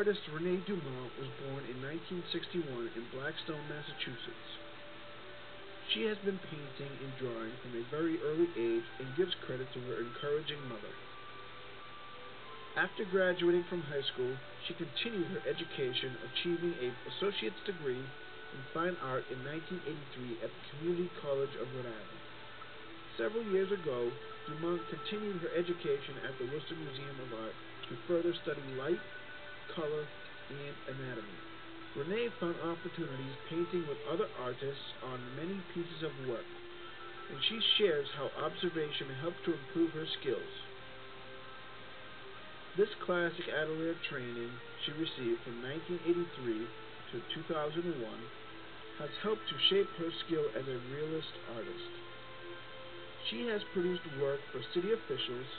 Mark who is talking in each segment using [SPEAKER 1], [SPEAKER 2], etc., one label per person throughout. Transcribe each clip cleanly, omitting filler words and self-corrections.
[SPEAKER 1] artist Rene Dumont was born in 1961 in Blackstone, Massachusetts. She has been painting and drawing from a very early age and gives credit to her encouraging mother. After graduating from high school, she continued her education, achieving an associate's degree in fine art in 1983 at the Community College of Rhode Island. Several years ago, Dumont continued her education at the Worcester Museum of Art to further study light, color, and anatomy. Renee found opportunities painting with other artists on many pieces of work, and she shares how observation helped to improve her skills. This classic atelier training she received from 1983 to 2001 has helped to shape her skill as a realist artist. She has produced work for city officials,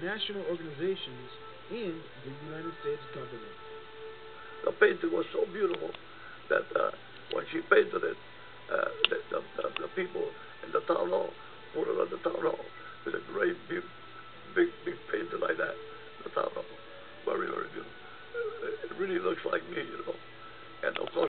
[SPEAKER 1] national organizations, and the United States government.
[SPEAKER 2] The painting was so beautiful that when she painted it, the